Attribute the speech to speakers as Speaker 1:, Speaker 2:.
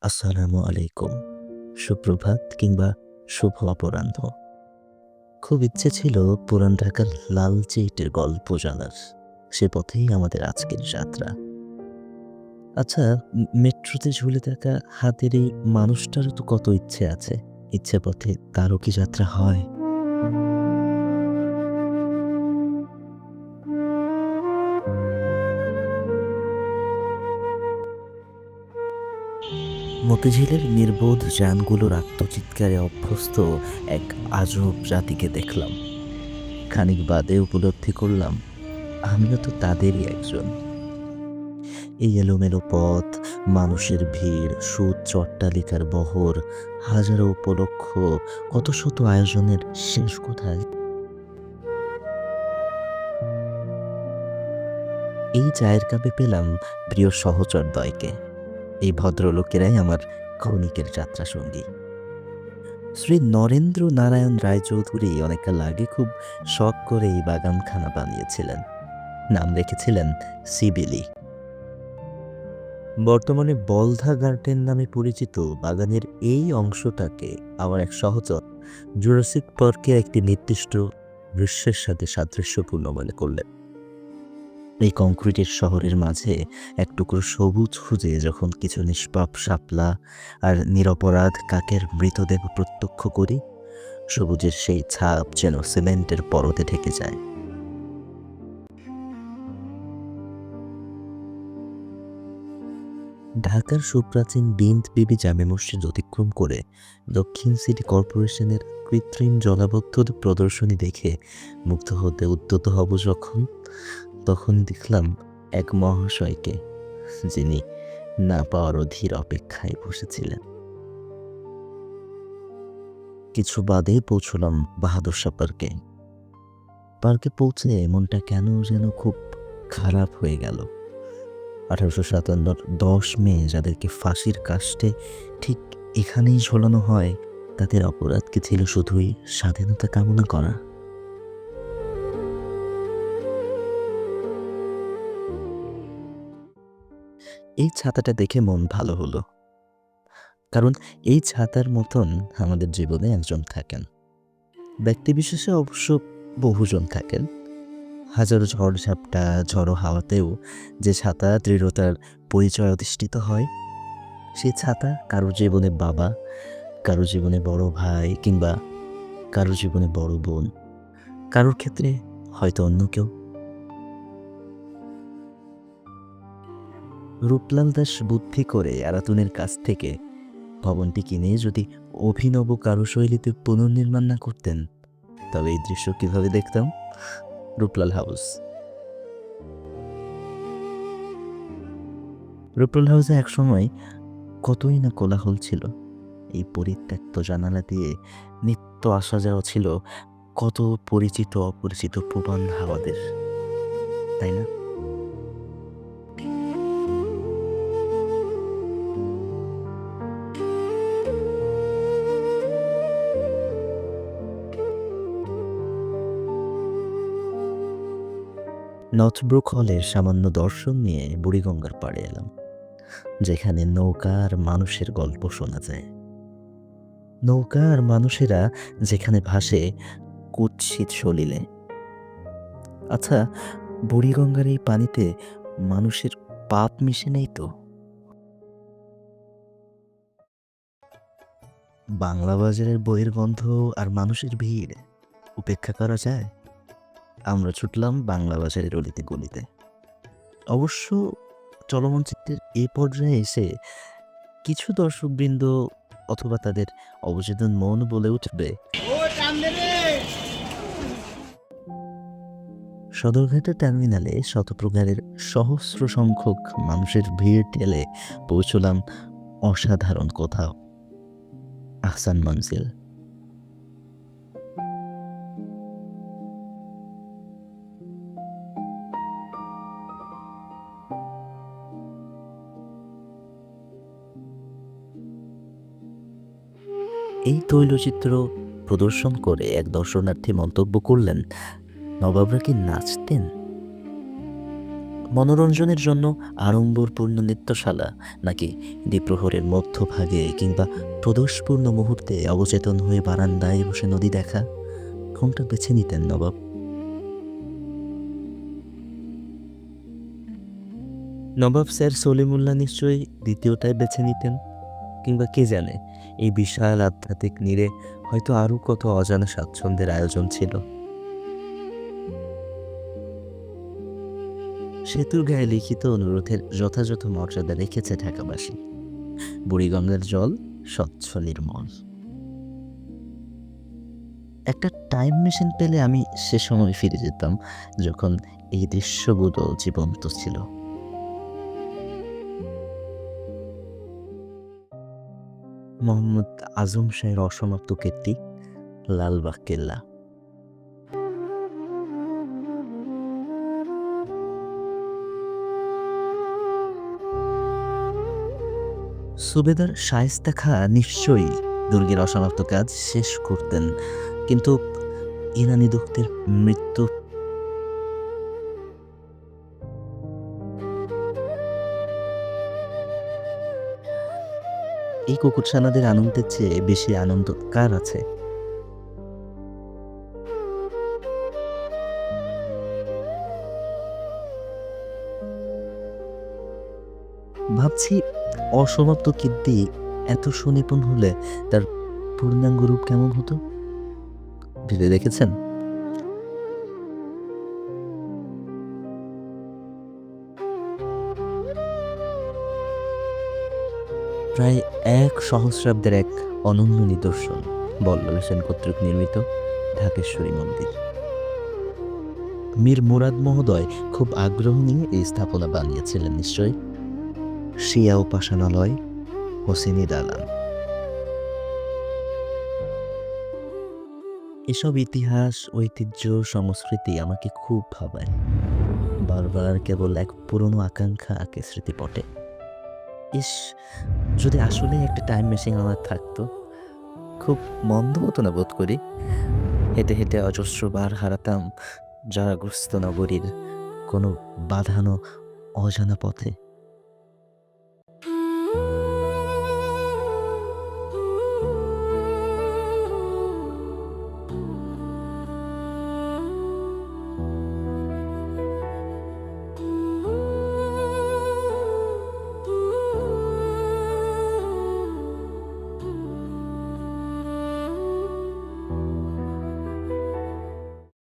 Speaker 1: আসসালামু আলাইকুম। সুপ্রভাত কিংবা শুভ অপরাহ্ন। খুব ইচ্ছে ছিল পুরান ঢাকার লালচে ইটের গল্প জানার। সে পথেই আমাদের আজকের যাত্রা। আচ্ছা, মেট্রোতে ঝুলে থাকা হাতের এই মানুষটারও তো কত ইচ্ছে আছে। ইচ্ছে পথে তারও কি যাত্রা হয়? মতিঝিলের নির্বোধ যানগুলোর আত্মচিৎকারে অভ্যস্ত এক আজব জাতিকে দেখলাম। খানিক বাদে উপলব্ধি করলাম, আমিও তো তাদেরই একজন। এই এলোমেলো পথ, মানুষের ভিড়, সুউচ্চ অট্টালিকার বহর, হাজারো উপলক্ষ, কত শত আয়োজনের শেষ কোথায়? এই চায়ের কাপে পেলাম প্রিয় সহচরদ্বয়কে। এই ভদ্রলোকেরাই আমার ক্ষণিকের যাত্রা সঙ্গী। শ্রী নরেন্দ্র নারায়ণ রায়চৌধুরী অনেককাল আগে খুব শখ করে এই বাগানখানা বানিয়েছিলেন। নাম রেখেছিলেন সিবিলি। বর্তমানে বলধা গার্ডেন নামে পরিচিত বাগানের এই অংশটাকে আমার এক সহচর জুরাসিক পার্কের একটি নির্দিষ্ট দৃশ্যের সাথে সাদৃশ্যপূর্ণ মনে করলেন। এই কংক্রিটের শহরের মাঝে এক টুকরো সবুজ খুঁজে যখন কিছু নিষ্পাপ শাপলা আর নিরপরাধ কাকের মৃতদেহ প্রত্যক্ষ করি, সবুজের সেই ছাপ যেন সিমেন্টের পরতে ঢেকে যায়। ঢাকার সুপ্রাচীন বিন্ত বিবি জামে মসজিদ অতিক্রম করে দক্ষিণ সিটি কর্পোরেশনের কৃত্রিম জলাবদ্ধ প্রদর্শনী দেখে মুগ্ধ হতে উদ্যত হব যখন, তখন দেখলাম এক মহাশয়কে, যিনি না পাওয়ার অধীর অপেক্ষায় বসেছিলেন। কিছু বাদে পৌঁছলাম বাহাদুর শাহ পার্কে। পার্কে পৌঁছে মনটা কেন যেন খুব খারাপ হয়ে গেল। 1857 10 মে যাদেরকে ফাঁসির কাস্টে ঠিক এখানেই ঝোলানো হয়, তাদের অপরাধ কি ছিল শুধুই স্বাধীনতা কামনা করা? এই ছাতাটা দেখে মন ভালো হলো, কারণ এই ছাতার মতন আমাদের জীবনে একজন থাকেন। ব্যক্তিবিশেষে অবশ্য বহুজন থাকেন। হাজারো ঝড়-ঝাপটা, ঝড়ো হাওয়াতেও যে ছাতা দৃঢ়তার পরিচয় অধিষ্ঠিত হয়, সে ছাতা কারো জীবনে বাবা, কারো জীবনে বড় ভাই, কিংবা কারো জীবনে বড় বোন, কারোর ক্ষেত্রে হয়তো অন্য কেউ। রূপলাল দাস বুদ্ধি করে আরাতুনের কাছ থেকে ভবনটি কিনে যদি অভিনব কারুশৈলীতে পুনর্নির্মাণ না করতেন, তবে এই দৃশ্য কিভাবে দেখতাম? রূপলাল হাউস। রূপলাল হাউসে একসময় কতই না কোলাহল ছিল। এই পরিত্যক্ত জানালা দিয়ে নিত্য আসা যাওয়া ছিল কত পরিচিত অপরিচিত প্রবাল হাওয়াদের, তাই না? নর্থব্রুক হলের সামান্য দর্শন নিয়ে বুড়িগঙ্গার পাড়ে এলাম, যেখানে নৌকা আর মানুষের গল্প শোনা যায়। নৌকা আর মানুষেরা যেখানে ভাসে কুৎসিত সলিলে। আচ্ছা, বুড়িগঙ্গার এই পানিতে মানুষের পাপ মিশে নেই তো? বাংলা বাজারের বইয়ের গন্ধ আর মানুষের ভিড় উপেক্ষা করা যায়? আমরা ছুটলাম বাংলা বাজারের অলিতে গলিতে। অবশ্য চলমান চিত্রের এ পর্যায়ে এসে কিছু দর্শকবৃন্দ অথবা তাদের অবচেতন মন বলে উঠবে, সদরঘাটের টার্মিনালে শতপ্রকারের সহস্র সংখ্যক মানুষের ভিড় ঠেলে পৌঁছলাম অসাধারণ কোথাও, আহসান মঞ্জিল। এই তৈলচিত্র প্রদর্শন করে এক দর্শনার্থী মন্তব্য করলেন, নবাবরা কি নাচতেন? মনোরঞ্জনের জন্য আড়ম্বরপূর্ণ নৃত্যশালা, নাকি দ্বীপ্রহরের মধ্যভাগে কিংবা প্রদোষপূর্ণ মুহূর্তে অবচেতন হয়ে বারান্দায় বসে নদী দেখা, কোনটা বেছে নিতেন নবাব? নবাব স্যার সলিমুল্লাহ নিশ্চয়ই দ্বিতীয়টাই বেছে নিতেন, কিংবা কে জানে, এই বিশাল আধ্যাত্মিক নীড়ে হয়তো আরও কত অজানা স্বাচ্ছন্দ্যের আয়োজন ছিল। সেতুর গায়ে লিখিত অনুরোধের যথাযথ মর্যাদা রেখেছে ঢাকাবাসী। বুড়িগঙ্গার জল স্বচ্ছ নির্মল। একটা টাইম মেশিন পেলে আমি সে সময় ফিরে যেতাম, যখন এই দৃশ্যগুলো জীবন্ত ছিল। মোহাম্মদ আজম শাহের অসমাপ্ত কীর্তি, লালবাগ কেল্লা। সুবেদার শায়েস্তা খাঁ নিশ্চয়ই দুর্গের অসমাপ্ত কাজ শেষ করতেন, কিন্তু ইরানি দুঃখদের মৃত্যু। এই কুকুরছানাদের আনন্দের চেয়ে বেশি আনন্দ কার আছে? ভাবছি, অসমাপ্ত কীর্তি এত সুনিপুণ হলে তার পূর্ণাঙ্গ রূপ কেমন হতো? ভেবে দেখেছেন? প্রায় এক সহস্রাব্দের এক অনন্য নিদর্শন, বল্লভ সেন কর্তৃক নির্মিত ঢাকেশ্বরী মন্দির। মীর মুরাদ মহোদয় খুব আগ্রহ নিয়ে এই স্থাপনা বানিয়েছিলেন নিশ্চয়। শিয়া উপাসনালয়, হোসেনি দালান, এসব ইতিহাস, ঐতিহ্য, সংস্কৃতি আমাকে খুব ভাবায়। বারবার কেবল এক পুরনো আকাঙ্ক্ষা আঁকে স্মৃতিপটে। ইস, যদি আসলে একটা টাইম মেশিন আমার থাকতো, খুব মন্দ হতো না বোধ করি। হেঁটে হেঁটে অজস্র বার হারাতাম জারাগ্রস্ত নগরীর কোনো বাঁধানো অজানা পথে।